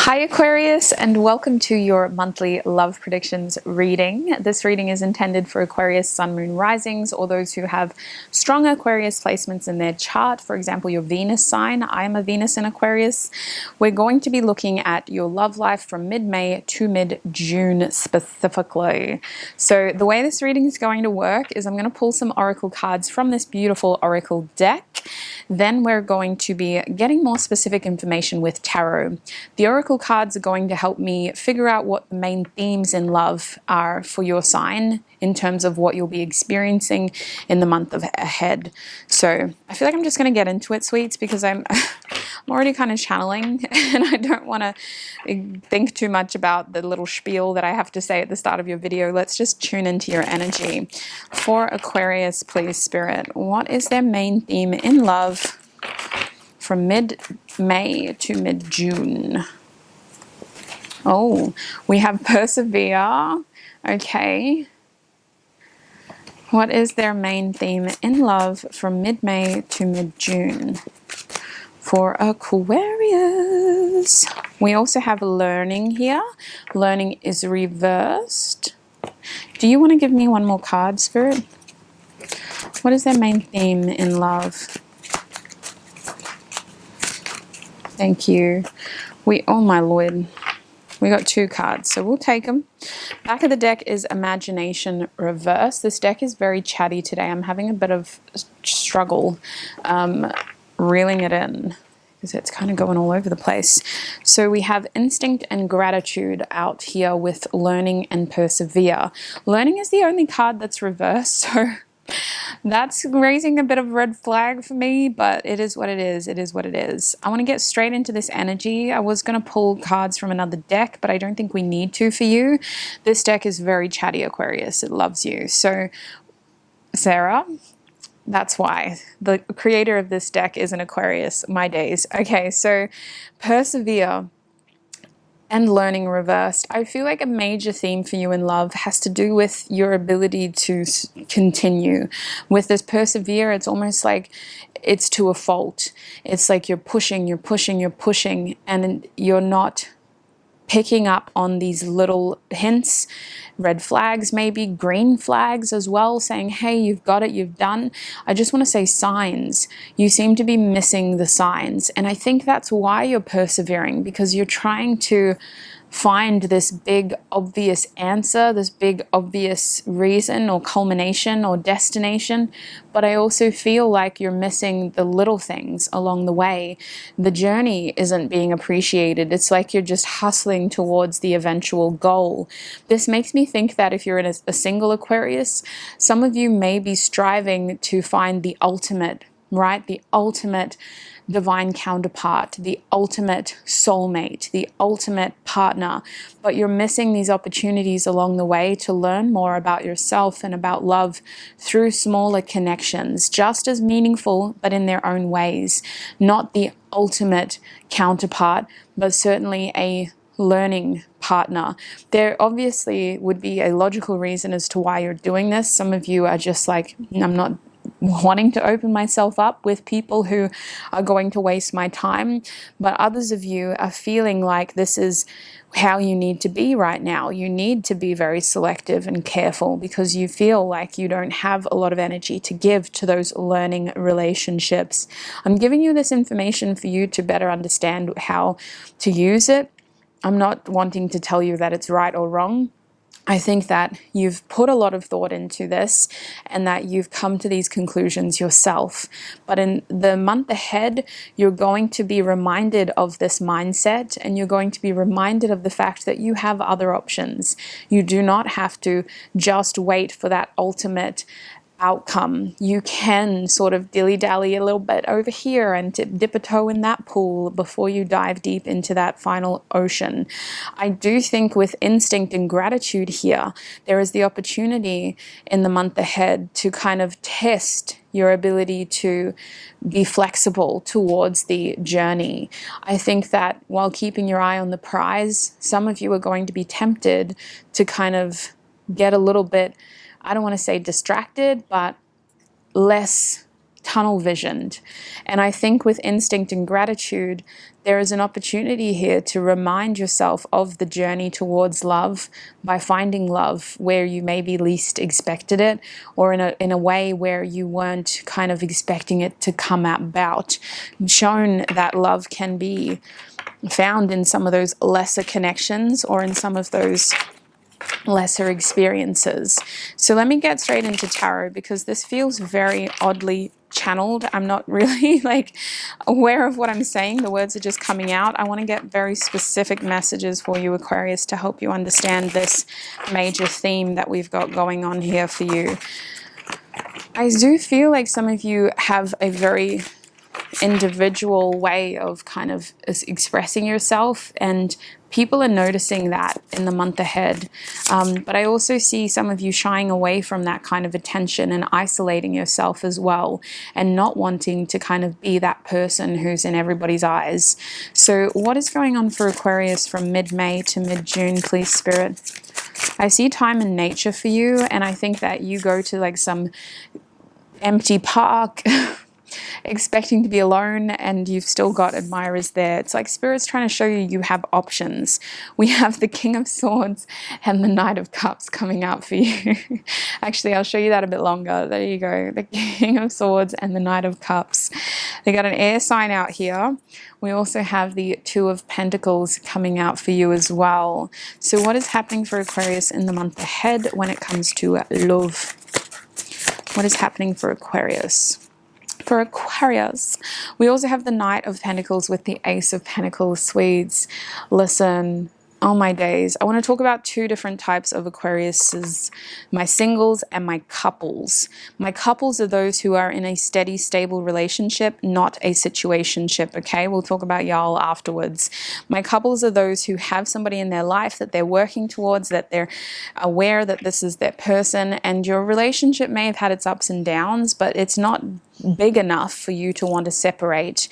Hi Aquarius, and welcome to your monthly love predictions reading. This reading is intended for Aquarius sun, moon, risings, or those who have strong Aquarius placements in their chart. For example, your Venus sign. I am a Venus in Aquarius. We're going to be looking at your love life from mid-May to mid-June specifically. So the way this reading is going to work is I'm going to pull some oracle cards from this beautiful oracle deck. Then we're going to be getting more specific information with tarot. The oracle cards are going to help me figure out what the main themes in love are for your sign in terms of what you'll be experiencing in the month ahead. So I feel like I'm just going to get into it, sweets, because I'm already kind of channeling and I don't want to think too much about the little spiel that I have to say at the start of your video. Let's just tune into your energy. For Aquarius, please, Spirit, what is their main theme in love from mid-May to mid-June? Oh, we have persevere. Okay. What is their main theme in love from mid-May to mid-June? For Aquarius, we also have learning here. Learning is reversed. Do you want to give me one more card, Spirit? What is their main theme in love? Thank you. Oh my Lord. We got two cards, so we'll take them. Back of the deck is imagination reverse. This deck is very chatty today. I'm having a bit of struggle reeling it in because it's kind of going all over the place. So we have instinct and gratitude out here with learning and persevere. Learning is the only card that's reversed, so that's raising a bit of a red flag for me, but it is what it is. It is what it is. I want to get straight into this energy. I was going to pull cards from another deck, but I don't think we need to for you. This deck is very chatty, Aquarius. It loves you. So, Sarah, that's why. The creator of this deck is an Aquarius. My days. Okay, so persevere and learning reversed. I feel like a major theme for you in love has to do with your ability to continue. With this persevere, it's almost like it's to a fault. It's like you're pushing, you're pushing, you're pushing, and you're not picking up on these little hints, red flags, maybe green flags as well, saying, hey, you've got it, you've done. I just want to say signs. You seem to be missing the signs. And I think that's why you're persevering, because you're trying to find this big obvious answer, this big obvious reason or culmination or destination. But I also feel like you're missing the little things along the way. The journey isn't being appreciated. It's like you're just hustling towards the eventual goal. This makes me think that if you're in a single Aquarius, some of you may be striving to find the ultimate, right? The ultimate divine counterpart, the ultimate soulmate, the ultimate partner, but you're missing these opportunities along the way to learn more about yourself and about love through smaller connections, just as meaningful, but in their own ways. Not the ultimate counterpart, but certainly a learning partner. There obviously would be a logical reason as to why you're doing this. Some of you are just like, I'm not wanting to open myself up with people who are going to waste my time, but others of you are feeling like this is how you need to be right now. You need to be very selective and careful because you feel like you don't have a lot of energy to give to those learning relationships. I'm giving you this information for you to better understand how to use it. I'm not wanting to tell you that it's right or wrong. I think that you've put a lot of thought into this and that you've come to these conclusions yourself. But in the month ahead, you're going to be reminded of this mindset, and you're going to be reminded of the fact that you have other options. You do not have to just wait for that ultimate outcome. You can sort of dilly-dally a little bit over here and dip a toe in that pool before you dive deep into that final ocean. I do think with instinct and gratitude here, there is the opportunity in the month ahead to kind of test your ability to be flexible towards the journey. I think that while keeping your eye on the prize, some of you are going to be tempted to kind of get a little bit, I don't want to say distracted, but less tunnel visioned. And I think with instinct and gratitude, there is an opportunity here to remind yourself of the journey towards love by finding love where you maybe least expected it, or in a way where you weren't kind of expecting it to come about. Shown that love can be found in some of those lesser connections or in some of those lesser experiences. So let me get straight into tarot, because this feels very oddly channeled. I'm not really like aware of what I'm saying. The words are just coming out. I want to get very specific messages for you, Aquarius, to help you understand this major theme that we've got going on here for you. I do feel like some of you have a very individual way of kind of expressing yourself, and people are noticing that in the month ahead. But I also see some of you shying away from that kind of attention and isolating yourself as well, and not wanting to kind of be that person who's in everybody's eyes. So what is going on for Aquarius from mid-May to mid-June, please, Spirit? I see time in nature for you, and I think that you go to like some empty park expecting to be alone, and you've still got admirers there. It's like Spirit's trying to show you you have options. We have the King of Swords and the Knight of Cups coming out for you. Actually, I'll show you that a bit longer. There you go. The King of Swords and the Knight of Cups. They got an air sign out here. We also have the Two of Pentacles coming out for you as well. So what is happening for Aquarius in the month ahead when it comes to love? What is happening for Aquarius? For Aquarius, we also have the Knight of Pentacles with the Ace of Pentacles. Swedes, listen, oh my days. I want to talk about two different types of Aquariuses, my singles and my couples. My couples are those who are in a steady, stable relationship, not a situationship, okay? We'll talk about y'all afterwards. My couples are those who have somebody in their life that they're working towards, that they're aware that this is their person, and your relationship may have had its ups and downs, but it's not big enough for you to want to separate.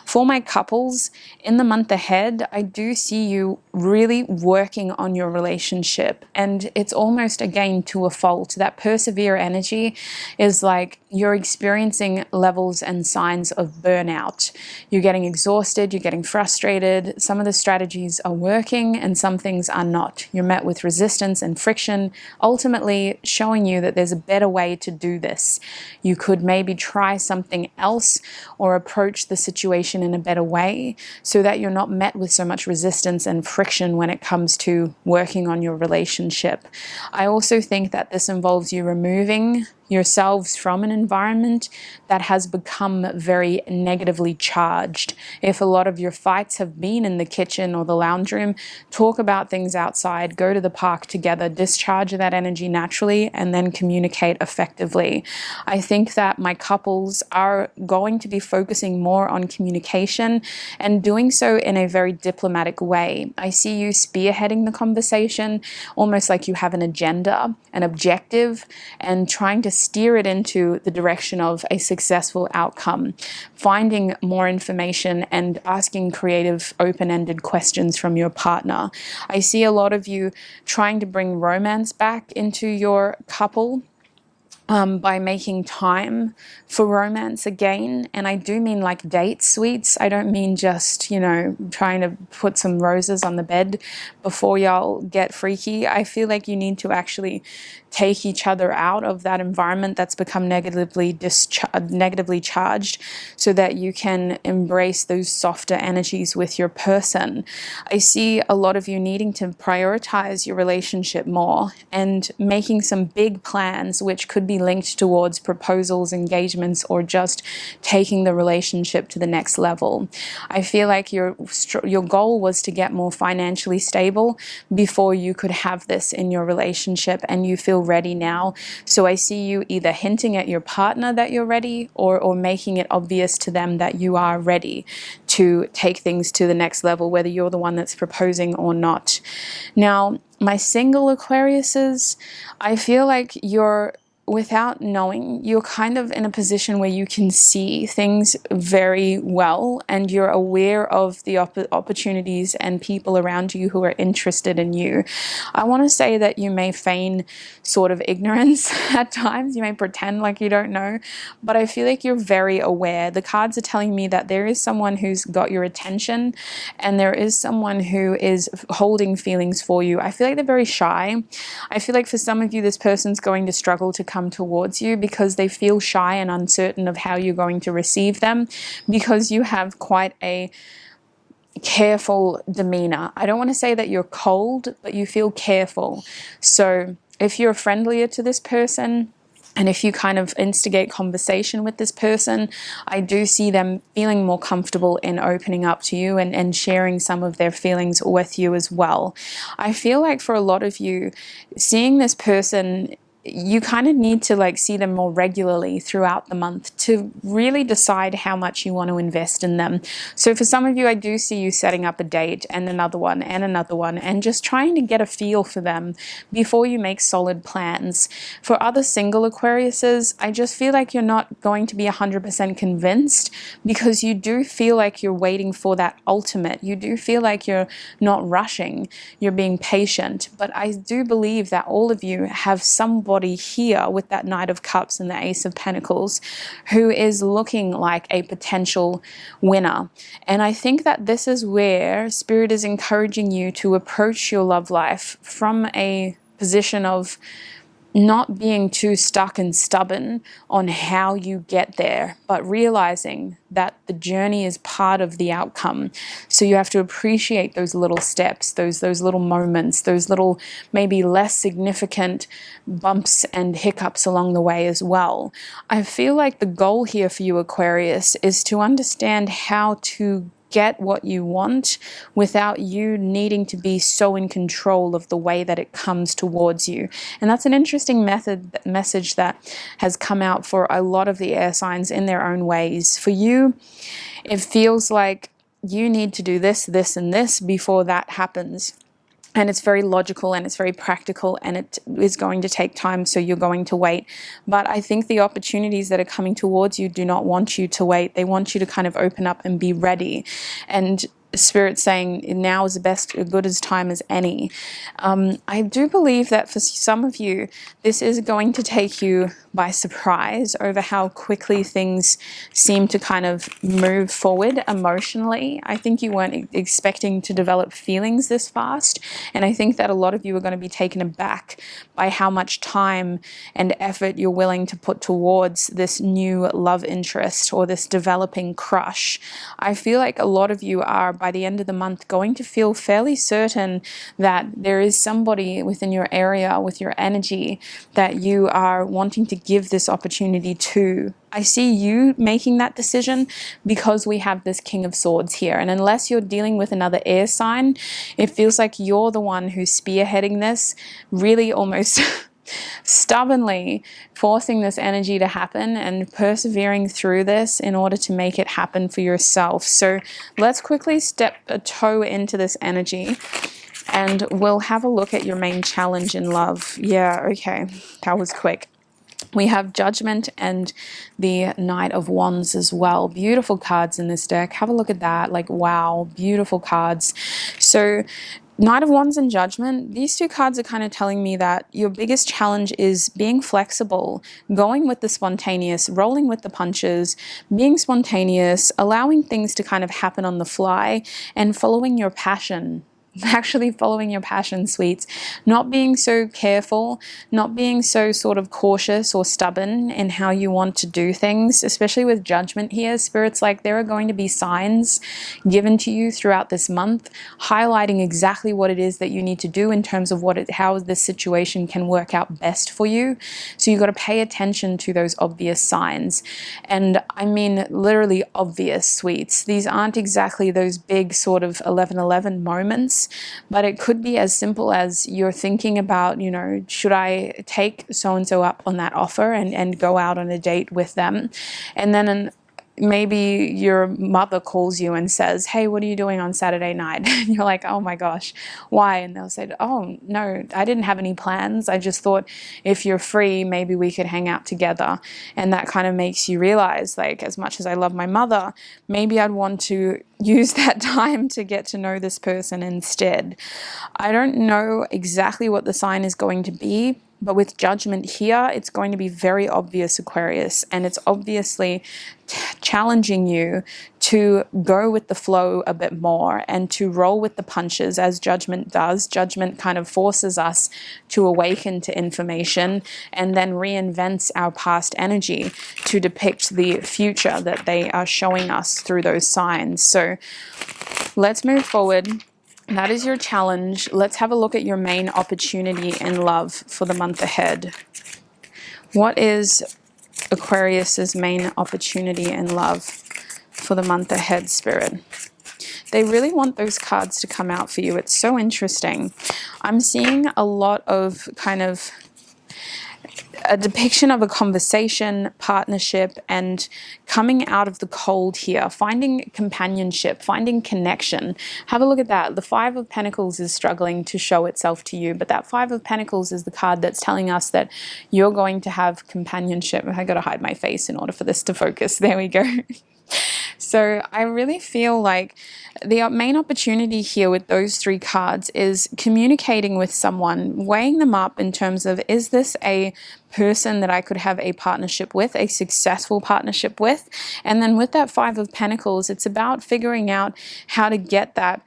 For my couples, in the month ahead, I do see you really working on your relationship, and it's almost again to a fault. That persevere energy is like you're experiencing levels and signs of burnout. You're getting exhausted, you're getting frustrated. Some of the strategies are working and some things are not. You're met with resistance and friction, ultimately showing you that there's a better way to do this. You could maybe try something else or approach the situation in a better way so that you're not met with so much resistance and friction when it comes to working on your relationship. I also think that this involves you removing yourselves from an environment that has become very negatively charged. If a lot of your fights have been in the kitchen or the lounge room, talk about things outside, go to the park together, discharge that energy naturally, and then communicate effectively. I think that my couples are going to be focusing more on communication and doing so in a very diplomatic way. I see you spearheading the conversation, almost like you have an agenda, an objective, and trying to steer it into the direction of a successful outcome, finding more information and asking creative, open-ended questions from your partner. I see a lot of you trying to bring romance back into your couple, by making time for romance again. And I do mean like date sweets. I don't mean just, you know, trying to put some roses on the bed before y'all get freaky. I feel like you need to actually take each other out of that environment that's become negatively charged, so that you can embrace those softer energies with your person. I see a lot of you needing to prioritize your relationship more and making some big plans, which could be linked towards proposals, engagements, or just taking the relationship to the next level. I feel like your goal was to get more financially stable before you could have this in your relationship, and you feel ready now. So I see you either hinting at your partner that you're ready, or making it obvious to them that you are ready to take things to the next level, whether you're the one that's proposing or not. Now, my single Aquariuses, I feel like you're without knowing, you're kind of in a position where you can see things very well, and you're aware of the opportunities and people around you who are interested in you. I want to say that you may feign sort of ignorance at times. You may pretend like you don't know, but I feel like you're very aware. The cards are telling me that there is someone who's got your attention, and there is someone who is holding feelings for you. I feel like they're very shy. I feel like for some of you, this person's going to struggle to come towards you because they feel shy and uncertain of how you're going to receive them, because you have quite a careful demeanor. I don't want to say that you're cold, but you feel careful. So if you're friendlier to this person, and if you kind of instigate conversation with this person, I do see them feeling more comfortable in opening up to you and sharing some of their feelings with you as well. I feel like for a lot of you, seeing this person, you kind of need to like see them more regularly throughout the month to really decide how much you want to invest in them. So for some of you, I do see you setting up a date and another one and just trying to get a feel for them before you make solid plans. For other single Aquariuses, I just feel like you're not going to be 100% convinced, because you do feel like you're waiting for that ultimate. You do feel like you're not rushing, you're being patient. But I do believe that all of you have somebody here with that Knight of Cups and the Ace of Pentacles who is looking like a potential winner. And I think that this is where Spirit is encouraging you to approach your love life from a position of not being too stuck and stubborn on how you get there, but realizing that the journey is part of the outcome. So you have to appreciate those little steps, those little moments, those little maybe less significant bumps and hiccups along the way as well. I feel like the goal here for you, Aquarius, is to understand how to get what you want without you needing to be so in control of the way that it comes towards you. And that's an interesting message that has come out for a lot of the air signs in their own ways. For you, it feels like you need to do this, this, and this before that happens. And it's very logical and it's very practical, and it is going to take time, so you're going to wait. But I think the opportunities that are coming towards you do not want you to wait. They want you to kind of open up and be ready. And Spirit's saying now is as good as time as any. I do believe that for some of you, this is going to take you by surprise over how quickly things seem to kind of move forward emotionally. I think you weren't expecting to develop feelings this fast, and I think that a lot of you are going to be taken aback by how much time and effort you're willing to put towards this new love interest or this developing crush. I feel like a lot of you are, by the end of the month, going to feel fairly certain that there is somebody within your area with your energy that you are wanting to give this opportunity to. I see you making that decision because we have this King of Swords here. And unless you're dealing with another air sign, it feels like you're the one who's spearheading this, really almost stubbornly forcing this energy to happen and persevering through this in order to make it happen for yourself. So let's quickly step a toe into this energy, and we'll have a look at your main challenge in love. Yeah, okay, that was quick. We have Judgment and the Knight of Wands as well. Beautiful cards in this deck. Have a look at that. Like, wow, beautiful cards. So Knight of Wands and Judgment, these two cards are kind of telling me that your biggest challenge is being flexible, going with the spontaneous, rolling with the punches, being spontaneous, allowing things to kind of happen on the fly, and following your passion. Actually following your passion, sweets. Not being so careful, not being so sort of cautious or stubborn in how you want to do things, especially with Judgment here. Spirit's like there are going to be signs given to you throughout this month highlighting exactly what it is that you need to do in terms of how this situation can work out best for you. So you've got to pay attention to those obvious signs. And I mean literally obvious, sweets. These aren't exactly those big sort of 11:11 moments. But it could be as simple as you're thinking about, should I take so-and-so up on that offer and go out on a date with them? And then maybe your mother calls you and says, hey, what are you doing on Saturday night? And you're like, oh my gosh, why? And they'll say, oh no, I didn't have any plans. I just thought if you're free, maybe we could hang out together. And that kind of makes you realize, like, as much as I love my mother, maybe I'd want to use that time to get to know this person instead. I don't know exactly what the sign is going to be, but with judgment here, it's going to be very obvious, Aquarius, and it's obviously challenging you to go with the flow a bit more and to roll with the punches as judgment does. Judgment kind of forces us to awaken to information and then reinvents our past energy to depict the future that they are showing us through those signs. So let's move forward. That is your challenge. Let's have a look at your main opportunity in love for the month ahead. What is Aquarius's main opportunity in love for the month ahead, Spirit? They really want those cards to come out for you. It's so interesting. I'm seeing a lot of kind of a depiction of a conversation, partnership, and coming out of the cold here, finding companionship, finding connection. Have a look at that. The Five of Pentacles is struggling to show itself to you, but that Five of Pentacles is the card that's telling us that you're going to have companionship. I got to hide my face in order for this to focus. There we go. So I really feel like the main opportunity here with those three cards is communicating with someone, weighing them up in terms of, is this a person that I could have a partnership with, a successful partnership with? And then with that Five of Pentacles, it's about figuring out how to get that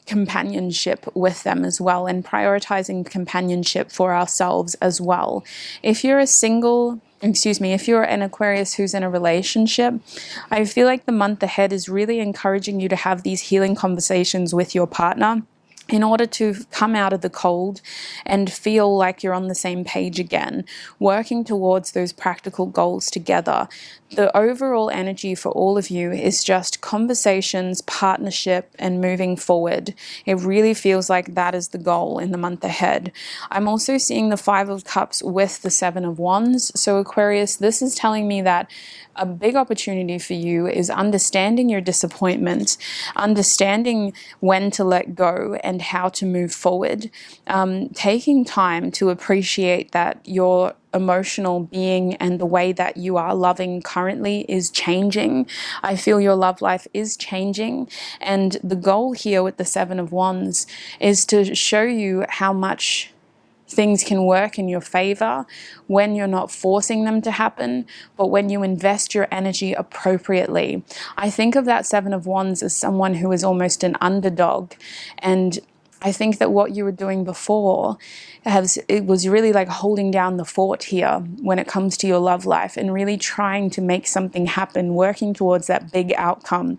companionship with them as well, and prioritizing companionship for ourselves as well. If you're if you're an Aquarius who's in a relationship, I feel like the month ahead is really encouraging you to have these healing conversations with your partner in order to come out of the cold and feel like you're on the same page again, working towards those practical goals together. The overall energy for all of you is just conversations, partnership, and moving forward. It really feels like that is the goal in the month ahead. I'm also seeing the Five of Cups with the Seven of Wands. So Aquarius, this is telling me that a big opportunity for you is understanding your disappointment, understanding when to let go and how to move forward, taking time to appreciate that your emotional being and the way that you are loving currently is changing. I feel your love life is changing, and the goal here with the Seven of Wands is to show you how much things can work in your favor when you're not forcing them to happen, but when you invest your energy appropriately. I think of that Seven of Wands as someone who is almost an underdog, and I think that what you were doing before it was really like holding down the fort here when it comes to your love life and really trying to make something happen, working towards that big outcome.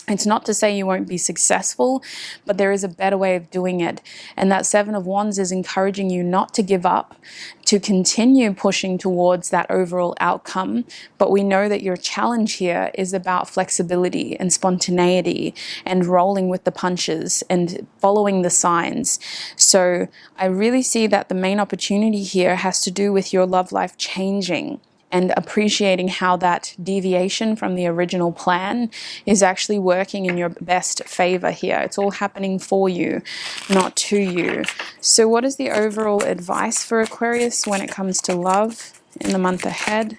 It's not to say you won't be successful, but there is a better way of doing it. And that Seven of Wands is encouraging you not to give up, to continue pushing towards that overall outcome. But we know that your challenge here is about flexibility and spontaneity and rolling with the punches and following the signs. So I really see that the main opportunity here has to do with your love life changing and appreciating how that deviation from the original plan is actually working in your best favor here. It's all happening for you, not to you. So what is the overall advice for Aquarius when it comes to love in the month ahead?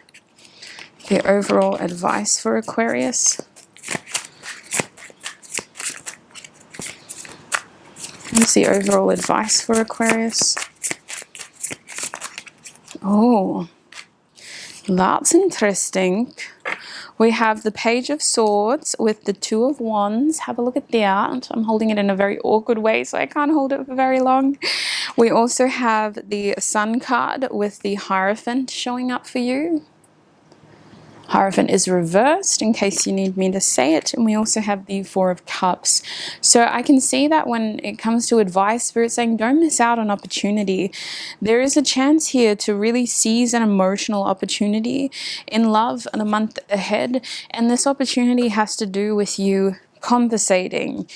The overall advice for Aquarius. What's the overall advice for Aquarius? Oh, that's interesting. We have the Page of Swords with the Two of Wands. Have a look at that. I'm holding it in a very awkward way, so I can't hold it for very long. We also have the Sun card with the Hierophant showing up for you. Hierophant is reversed in case you need me to say it. And we also have the Four of Cups. So I can see that when it comes to advice, Spirit saying don't miss out on opportunity. There is a chance here to really seize an emotional opportunity in love in a month ahead. And this opportunity has to do with you conversating,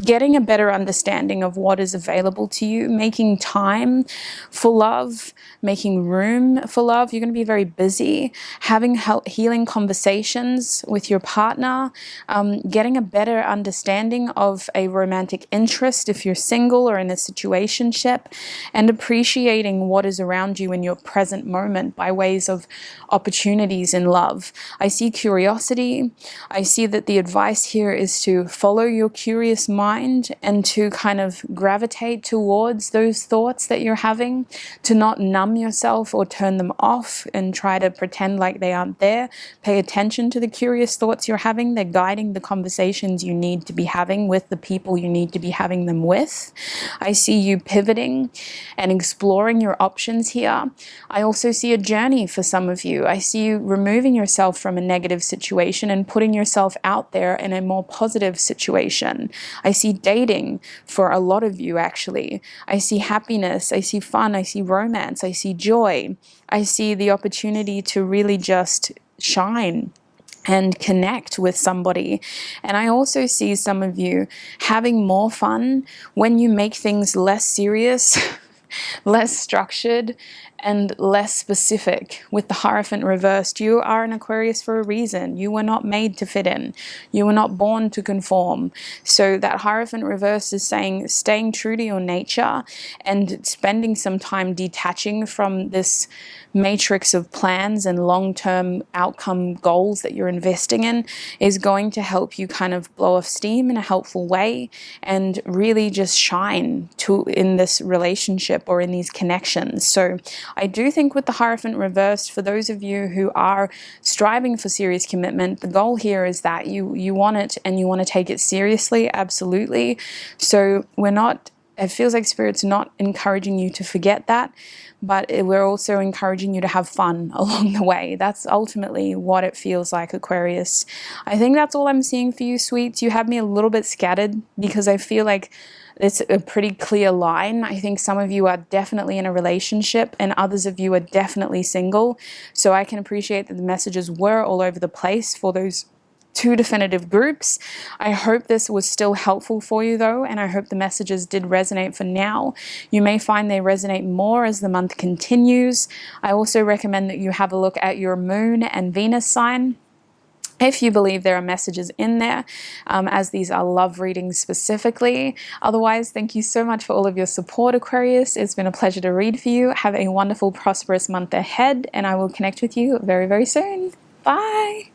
getting a better understanding of what is available to you, making time for love, making room for love. You're going to be very busy, having healing conversations with your partner, getting a better understanding of a romantic interest if you're single or in a situationship, and appreciating what is around you in your present moment by ways of opportunities in love. I see curiosity. I see that the advice here is to follow your curious mind and to kind of gravitate towards those thoughts that you're having, to not numb yourself or turn them off and try to pretend like they aren't there. Pay attention to the curious thoughts you're having. They're guiding the conversations you need to be having with the people you need to be having them with. I see you pivoting and exploring your options here. I also see a journey for some of you. I see you removing yourself from a negative situation and putting yourself out there in a more positive situation. I see dating for a lot of you, actually. I see happiness, I see fun, I see romance, I see joy. I see the opportunity to really just shine and connect with somebody. And I also see some of you having more fun when you make things less serious, less structured, and less specific. With the Hierophant reversed, you are an Aquarius for a reason. You were not made to fit in. You were not born to conform. So that Hierophant reversed is saying staying true to your nature and spending some time detaching from this matrix of plans and long-term outcome goals that you're investing in is going to help you kind of blow off steam in a helpful way and really just shine in this relationship or in these connections. So I do think with the Hierophant reversed, for those of you who are striving for serious commitment, the goal here is that you want it and you want to take it seriously, absolutely. So it feels like Spirit's not encouraging you to forget that, but we're also encouraging you to have fun along the way. That's ultimately what it feels like, Aquarius. I think that's all I'm seeing for you, sweets. You have me a little bit scattered because I feel like it's a pretty clear line. I think some of you are definitely in a relationship and others of you are definitely single. So I can appreciate that the messages were all over the place for those two definitive groups. I hope this was still helpful for you though, and I hope the messages did resonate for now. You may find they resonate more as the month continues. I also recommend that you have a look at your moon and Venus sign if you believe there are messages in there, as these are love readings specifically. Otherwise, thank you so much for all of your support, Aquarius. It's been a pleasure to read for you. Have a wonderful, prosperous month ahead, and I will connect with you very, very soon. Bye!